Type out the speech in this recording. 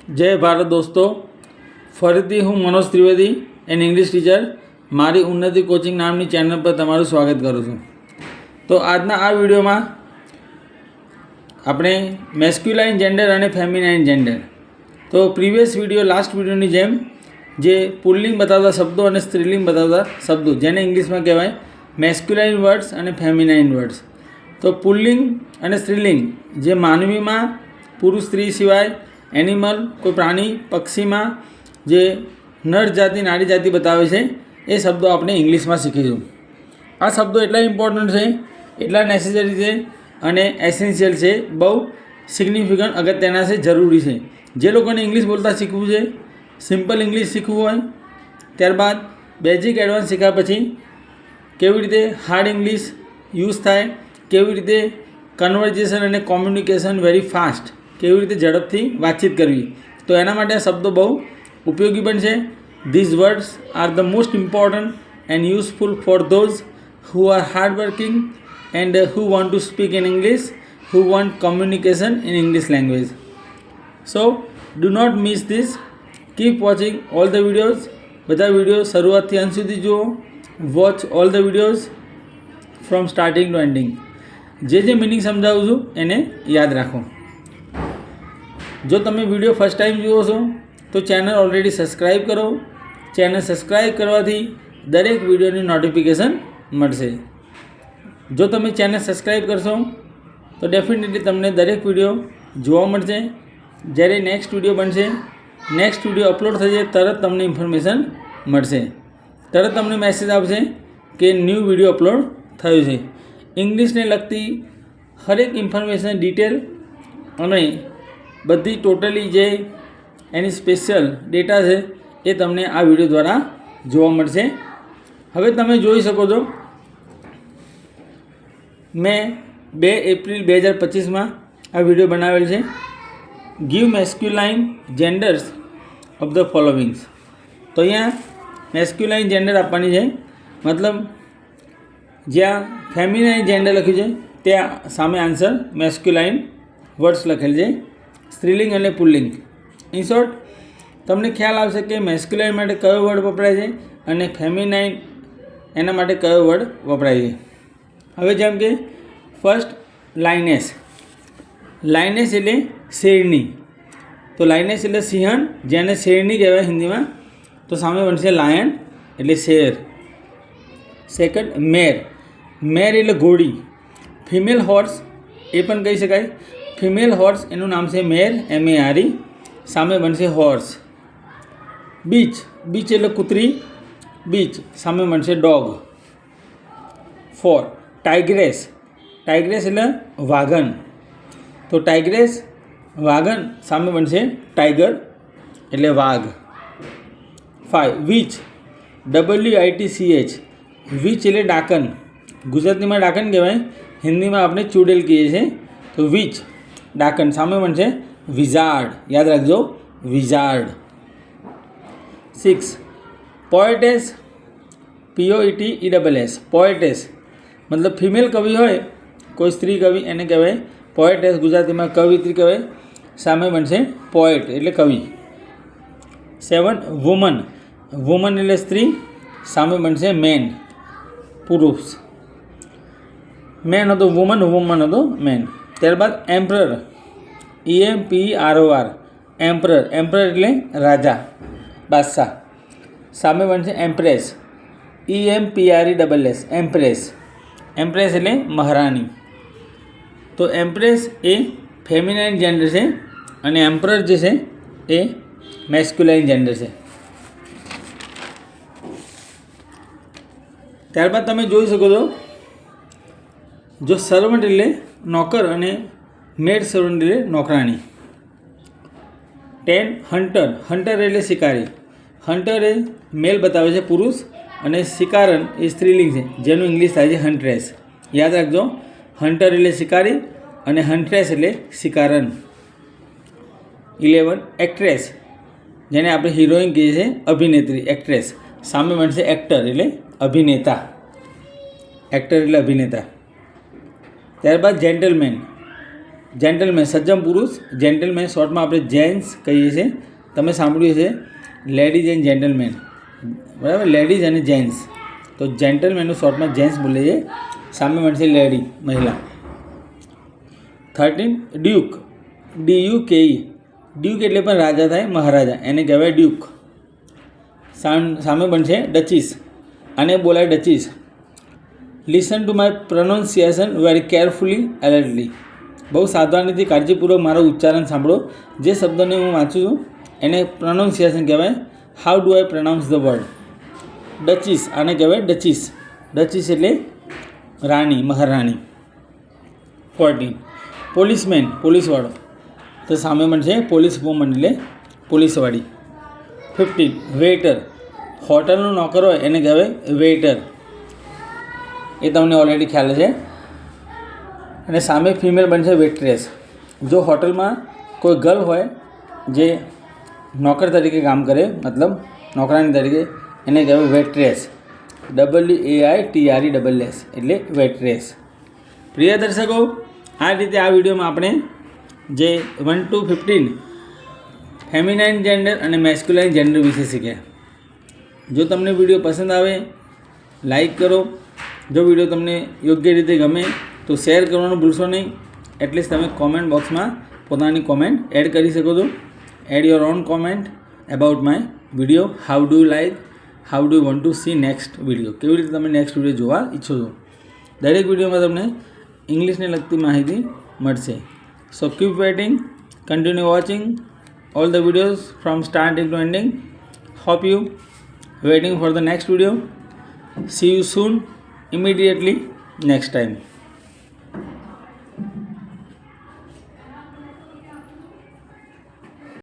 જય ભારત દોસ્તો, ફરીથી હું Manoj Trivedi N English teacher મારી ઉન્નતિ કોચિંગ નામની ચેનલ પર તમારું સ્વાગત કરું છું. તો આજના આ વિડીયોમાં આપણે મેસ્ક્યુલાઇન જેન્ડર અને ફેમિનાઇન જેન્ડર, તો પ્રીવિયસ વિડીયો લાસ્ટ વિડીયોની જેમ જે પુલ્લિંગ બતાવતા શબ્દો અને સ્ત્રીલિંગ બતાવતા શબ્દો, જેને ઇંગ્લિશમાં કહેવાય મેસ્ક્યુલાઇન વર્ડ્સ અને ફેમિનાઇન વર્ડ્સ. તો પુલ્લિંગ અને સ્ત્રીલિંગ જે માનવીમાં પુરુષ સ્ત્રી સિવાય એનિમલ કોઈ પ્રાણી પક્ષીમાં જે નર જાતિ નારી જાતિ બતાવે છે એ શબ્દો આપણે ઇંગ્લિશમાં શીખીશું. આ શબ્દો એટલા ઇમ્પોર્ટન્ટ છે, એટલા નેસેસરી છે અને એસેન્શિયલ છે, બહુ સિગ્નિફિકન્ટ અગત્યના છે, જરૂરી છે. જે લોકોને ઇંગ્લિશ બોલતા શીખવું છે, સિમ્પલ ઇંગ્લિશ શીખવું હોય, ત્યારબાદ બેઝિક એડવાન્સ શીખ્યા પછી કેવી રીતે હાર્ડ ઇંગ્લિશ યુઝ થાય, કેવી રીતે કન્વર્ઝેશન અને કોમ્યુનિકેશન વેરી ફાસ્ટ, કેવી રીતે ઝડપથી વાતચીત કરવી, તો એના માટે આ શબ્દો બહુ ઉપયોગી પણ છે. These words are the most important and useful for those who are hardworking and who want to speak in English, who want communication in English language. So do not miss this. Keep watching all the videos. બધા video શરૂઆતથી અંત સુધી જુઓ. Watch all the videos from starting to ending. જે meaning સમજાવું છું એને યાદ રાખો. જો તમે વિડીયો ફર્સ્ટ ટાઈમ જુઓ છો તો ચેનલ ઓલરેડી સબસ્ક્રાઈબ કરો. ચેનલ સબસ્ક્રાઈબ કરવાથી દરેક વિડીયોની નોટિફિકેશન મળશે. જો તમે ચેનલ સબસ્ક્રાઈબ કરશો તો ડેફિનેટલી તમને દરેક વિડીયો જોવા મળશે. જ્યારે નેક્સ્ટ વિડીયો બનશે, નેક્સ્ટ વિડીયો અપલોડ થશે, તરત તમને ઇન્ફોર્મેશન મળશે, તરત તમને મેસેજ આવશે કે ન્યૂ વિડીયો અપલોડ થયો છે. ઇંગ્લિશને લગતી હરેક ઇન્ફોર્મેશન ડિટેલ અને બધી ટોટલી જે એની સ્પેશિયલ ડેટા છે એ તમને આ વિડીયો દ્વારા જોવા મળશે. હવે તમે જોઈ શકો છો, મેં 2 એપ્રિલ 2025માં આ વિડીયો બનાવેલ છે. Give masculine genders of the followings. તો અહીંયા મેસ્ક્યુલાઇન જેન્ડર આપવાની છે, મતલબ જ્યાં ફેમિનાઇન જેન્ડર લખ્યું છે ત્યાં સામે આન્સર મેસ્ક્યુલાઇન વર્ડ્સ લખેલ છે, સ્ત્રીલિંગ અને પુલ્લિંગ. ઇન શોર્ટ તમને ખ્યાલ આવશે કે મેસ્ક્યુલાઇન માટે કયો વર્ડ વપરાય છે અને ફેમિનાઇન એના માટે કયો વર્ડ વપરાય છે. હવે જેમ કે ફર્સ્ટ લાઇનેસ. લાઇનેસ એટલે શેરણી. તો લાઇનેસ એટલે સિંહણ, જેને શેરણી કહેવાય હિન્દીમાં, તો સામે બનશે લાયન એટલે શેર. સેકન્ડ મેર. મેર એટલે ઘોડી. ફિમેલ હોર્સ એ પણ કહી શકાય. ફિમેલ હોર્સ એનું નામ છે મેર, MERE. સામે બનશે હોર્સ. બીચ. બીચ એટલે કૂતરી, બીચ. સામે બનશે ડોગ. 4 ટાઇગ્રેસ. ટાઇગ્રેસ એટલે વાઘન. તો ટાઇગ્રેસ વાઘન, સામે બનશે ટાઈગર એટલે વાઘ. 5 વીચ. WITCH. વીચ એટલે ડાકણ. ગુજરાતીમાં ડાકણ કહેવાય, હિન્દીમાં આપણે ચૂડેલ કહીએ છીએ. તો વીચ ડાકણ, સામે બનશે વિઝાર્ડ. યાદ રાખજો, વિઝાર્ડ. 6 પોએટેસ. POETESS. પોએટેસ મતલબ ફિમેલ કવિ હોય, કોઈ સ્ત્રી કવિ, એને કહેવાય પોએટેસ. ગુજરાતીમાં કવિત્રી કહેવાય. સામે બનશે પોએટ એટલે કવિ. 7 વુમન. વુમન એટલે સ્ત્રી, સામે બનશે મેન પુરુષ. મેન હતો વુમન, વુમન હતો મેન. ત્યારબાદ એમ્પરર. EMPEROR. એમ્પરર. એમ્પરર એટલે રાજા, બાદશાહ. સામે બનશે એમ્પ્રેસ. EMPRESS. એમ્પ્રેસ. એમ્પ્રેસ એટલે મહારાણી. તો એમ્પ્રેસ એ ફેમિનાઇન જેન્ડર છે અને એમ્પરર જે છે એ મેસ્ક્યુલાઇન જેન્ડર છે. ત્યારબાદ તમે જોઈ શકો છો, જો સર્વન્ટ એટલે નોકર અને મેડ સર્વન્ટ એટલે નોકરાણી. 10 હન્ટર. હન્ટર એટલે શિકારી. હન્ટર એ મેલ બતાવે છે પુરુષ અને શિકારન એ સ્ત્રીલિંગ છે, જેનું ઇંગ્લિશ થાય છે હન્ટ્રેસ. યાદ રાખજો, હન્ટર એટલે શિકારી અને હન્ટ્રેસ એટલે શિકારન. 11 એક્ટ્રેસ. જેને આપણે હિરોઈન કહીએ છીએ, અભિનેત્રી, એક્ટ્રેસ. સામે બનશે એક્ટર એટલે અભિનેતા. એક્ટર એટલે અભિનેતા. ત્યારબાદ જેન્ટલમેન. જેન્ટલમેન સજ્જન પુરુષ, જેન્ટલમેન શોર્ટમાં આપણે જેન્ટ્સ કહીએ છીએ. તમે સાંભળ્યું છે લેડીઝ એન્ડ જેન્ટલમેન, બરાબર, લેડીઝ અને જેન્ટ્સ. તો જેન્ટલમેનનું શોર્ટમાં જેન્ટ્સ બોલે છે, સામે મળશે લેડી, મહિલા. 13 ડ્યુક, DUKE, ડ્યુક એટલે પણ રાજા થાય, મહારાજા, એને કહેવાય ડ્યુક. સામે બનશે ડચીસ, આને બોલાય duchess. Listen to my pronunciation very carefully alertly, બહુ સાવધાનીથી કાળજીપૂર્વક મારું ઉચ્ચારણ સાંભળો. જે શબ્દને હું વાંચું છું એને પ્રોનાઉન્સિએશન કહેવાય. How do I pronounce the word? Duchess, આને કહેવાય ડચીસ. ડચીસ એટલે રાણી, મહારાણી. 14 પોલીસમેન, પોલીસવાળો, તો સામે બનશે પોલીસ વુમન એટલે પોલીસવાળી. 15 વેઇટર, હોટલનો નોકર હોય એને કહેવાય વેઇટર, એ તમને ઓલરેડી ખ્યાલ છે. અને સામે ફિમેલ બનશે વેટ્રેસ. જો હોટલમાં કોઈ ગર્લ હોય જે નોકર તરીકે કામ કરે, મતલબ નોકરાની તરીકે, એને કહેવાય વેટ્રેસ. WAITRESS એટલે વેટ્રેસ. પ્રિય દર્શકો, આ રીતે આ વિડીયોમાં આપણે જે 1 to 15 ફેમિનાઇન જેન્ડર અને મેસ્ક્યુલાઇન જેન્ડર વિશે શીખ્યા. જો તમને વિડીયો પસંદ આવે લાઈક કરો. જો વિડીયો તમને યોગ્ય રીતે ગમે તો શેર કરવાનું ભૂલશો નહીં. એટલીસ્ટ તમે કોમેન્ટ બોક્સમાં પોતાની કોમેન્ટ એડ કરી શકો છો. Add your own comment about my video. How do you like, how do you want to see next video, કેવી રીતે તમે નેક્સ્ટ વિડીયો જોવા ઈચ્છો છો. દરેક વિડીયોમાં તમને ઇંગ્લિશને લગતી માહિતી મળશે. So keep waiting, continue watching all the videos from starting to ending. Hope you waiting for the next video. See you soon, immediately next time.